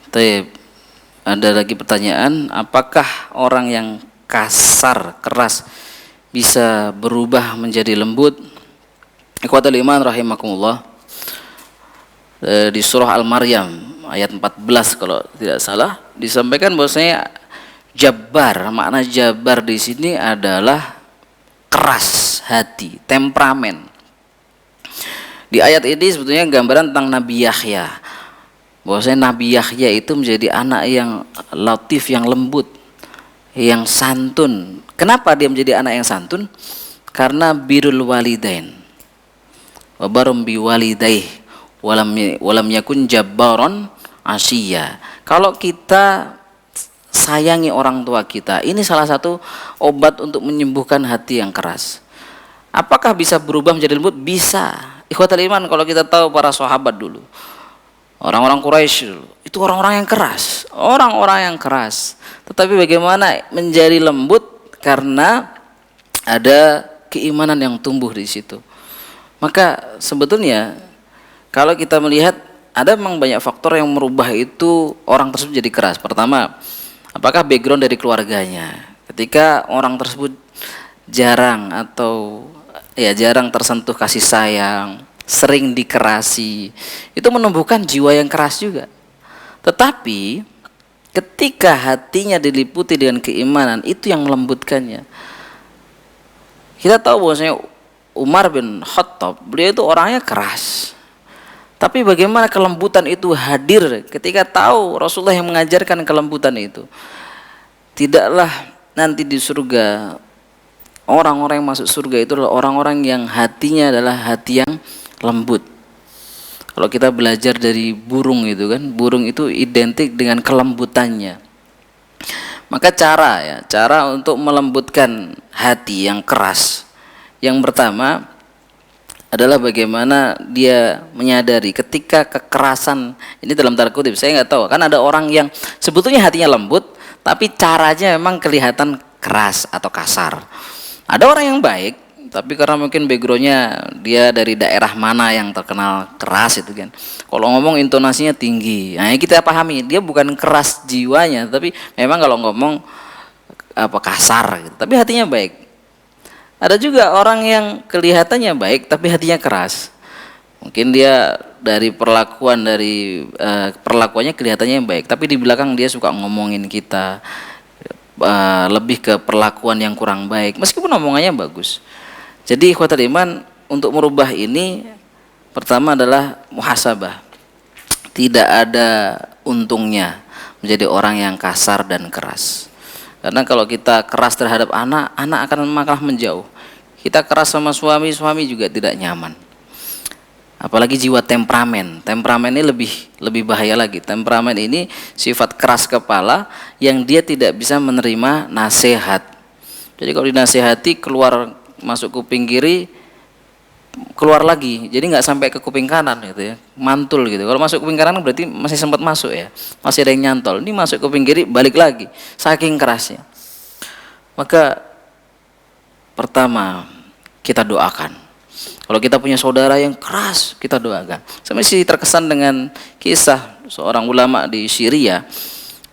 Baik, ada lagi pertanyaan, apakah orang yang kasar, keras bisa berubah menjadi lembut? Ikhwatul iman rahimakumullah. Di surah Al-Maryam ayat 14 kalau tidak salah disampaikan bahwasanya Jabbar, makna Jabbar di sini adalah keras hati, temperamen. Di ayat ini sebetulnya gambaran tentang Nabi Yahya. Bahwasanya Nabi Yahya itu menjadi anak yang latif, yang lembut, yang santun. Kenapa dia menjadi anak yang santun? Karena birrul walidain wa barum bi walidaih walam yakun jabbaron asyiya. Kalau kita sayangi orang tua kita, ini salah satu obat untuk menyembuhkan hati yang keras. Apakah bisa berubah menjadi lembut? Bisa. Ikhwatul iman, kalau kita tahu para sahabat dulu, orang-orang Quraisy dulu, itu orang-orang yang keras, orang-orang yang keras. Tetapi bagaimana menjadi lembut? Karena ada keimanan yang tumbuh di situ. Maka sebetulnya kalau kita melihat ada memang banyak faktor yang merubah itu orang tersebut jadi keras. Pertama, apakah background dari keluarganya? Ketika orang tersebut jarang tersentuh kasih sayang, sering dikerasi, itu menumbuhkan jiwa yang keras juga. Tetapi ketika hatinya diliputi dengan keimanan, itu yang melembutkannya. Kita tahu bahwasanya Umar bin Khattab, beliau itu orangnya keras. Tapi bagaimana kelembutan itu hadir ketika tahu Rasulullah yang mengajarkan kelembutan itu. Tidaklah nanti di surga, orang-orang yang masuk surga itu adalah orang-orang yang hatinya adalah hati yang lembut. Kalau kita belajar dari burung itu kan, burung itu identik dengan kelembutannya. Maka cara untuk melembutkan hati yang keras, yang pertama adalah bagaimana dia menyadari ketika kekerasan ini dalam tanda kutip, saya nggak tahu, kan ada orang yang sebetulnya hatinya lembut tapi caranya memang kelihatan keras atau kasar. Ada orang yang baik tapi karena mungkin backgroundnya dia dari daerah mana yang terkenal keras itu kan, kalau ngomong intonasinya tinggi, nah kita pahami dia bukan keras jiwanya, tapi memang kalau ngomong kasar gitu, tapi hatinya baik. Ada juga orang yang kelihatannya baik tapi hatinya keras. Mungkin dia dari perlakuannya kelihatannya baik, tapi di belakang dia suka ngomongin kita, lebih ke perlakuan yang kurang baik meskipun omongannya bagus. Jadi ikhwatul iman, untuk merubah ini pertama adalah muhasabah. Tidak ada untungnya menjadi orang yang kasar dan keras. Karena kalau kita keras terhadap anak akan malah menjauh. Kita keras sama suami juga tidak nyaman. Apalagi jiwa temperamen. Temperamen ini lebih bahaya lagi. Temperamen ini sifat keras kepala yang dia tidak bisa menerima nasihat. Jadi kalau dinasihati keluar masuk kuping kiri, keluar lagi. Jadi nggak sampai ke kuping kanan gitu ya. Mantul gitu. Kalau masuk kuping kanan berarti masih sempat masuk ya. Masih ada yang nyantol. Ini masuk kuping kiri balik lagi. Saking kerasnya. Maka pertama kita doakan. Kalau kita punya saudara yang keras, kita doakan. Saya masih terkesan dengan kisah seorang ulama di Syria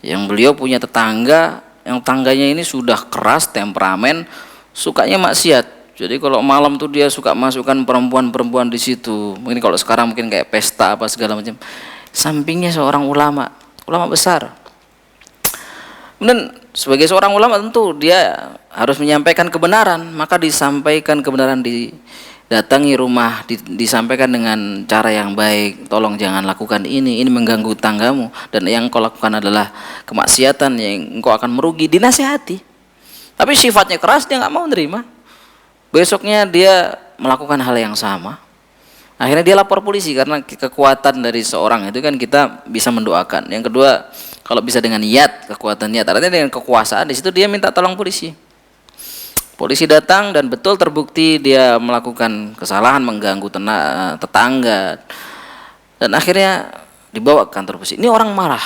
yang beliau punya tetangga, yang tangganya ini sudah keras, temperamen, sukanya maksiat. Jadi kalau malam tuh dia suka masukkan perempuan-perempuan di situ. Mungkin kalau sekarang mungkin kayak pesta apa segala macam. Sampingnya seorang ulama besar. Kemudian sebagai seorang ulama tentu dia harus menyampaikan kebenaran, maka disampaikan kebenaran, didatangi rumah, disampaikan dengan cara yang baik. Tolong jangan lakukan ini mengganggu tanggamu, dan yang kau lakukan adalah kemaksiatan yang engkau akan merugi. Dinasihati, tapi sifatnya keras, dia nggak mau menerima. Besoknya dia melakukan hal yang sama. Akhirnya dia lapor polisi, karena kekuatan dari seorang itu kan kita bisa mendoakan. Yang kedua, kalau bisa dengan niat, kekuatan niat, artinya dengan kekuasaan, di situ dia minta tolong polisi. Polisi datang dan betul terbukti dia melakukan kesalahan, mengganggu tetangga, dan akhirnya dibawa ke kantor polisi. Ini orang marah.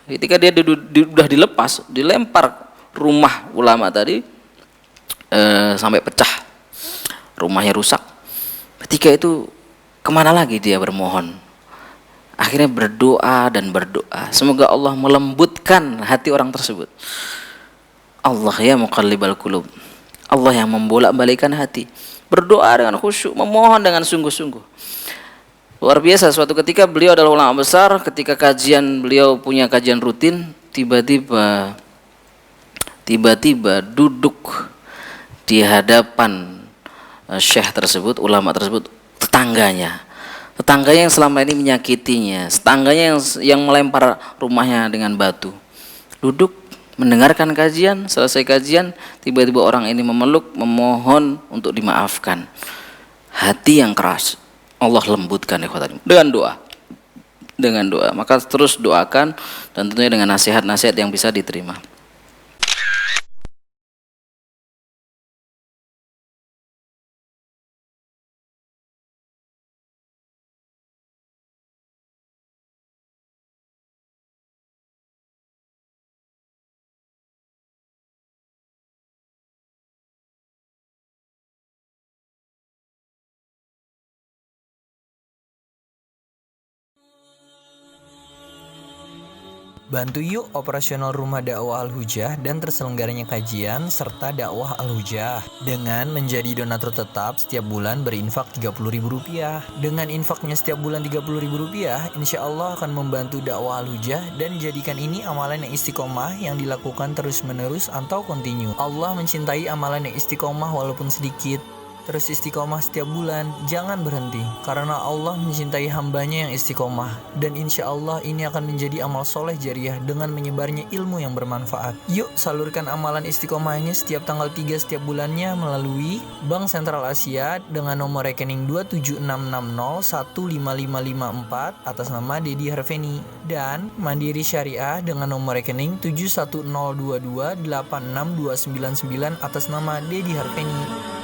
Ketika dia sudah dilepas, dilempar rumah ulama tadi sampai pecah, rumahnya rusak. Ketika itu kemana lagi dia bermohon? Akhirnya berdoa dan berdoa, semoga Allah melembutkan hati orang tersebut. Allah ya muqallibal qulub, Allah yang membolak-balikkan hati. Berdoa dengan khusyuk, memohon dengan sungguh-sungguh. Luar biasa, suatu ketika beliau adalah ulama besar, ketika kajian, beliau punya kajian rutin, tiba-tiba duduk di hadapan syekh tersebut, ulama tersebut, tetangganya yang selama ini menyakitinya, tetangganya yang melempar rumahnya dengan batu. Duduk mendengarkan kajian, selesai kajian, tiba-tiba orang ini memeluk, memohon untuk dimaafkan. Hati yang keras Allah lembutkan dengan doa. Maka terus doakan, dan tentunya dengan nasihat-nasihat yang bisa diterima. Bantu yuk operasional rumah dakwah Al-Hujah dan terselenggaranya kajian serta dakwah Al-Hujah dengan menjadi donatur tetap setiap bulan berinfak Rp30.000. Dengan infaknya setiap bulan Rp30.000, insya Allah akan membantu dakwah Al-Hujah dan jadikan ini amalan yang istiqomah yang dilakukan terus-menerus atau kontinu. Allah mencintai amalan yang istiqomah walaupun sedikit. Terus istiqomah setiap bulan, jangan berhenti, karena Allah mencintai hambanya yang istiqomah. Dan insya Allah ini akan menjadi amal soleh jariah dengan menyebarnya ilmu yang bermanfaat. Yuk salurkan amalan istiqomahnya setiap tanggal 3 setiap bulannya melalui Bank Sentral Asia dengan nomor rekening 27660155554 atas nama Dedi Harveni, dan Mandiri Syariah dengan nomor rekening 71022286299 atas nama Dedi Harveni.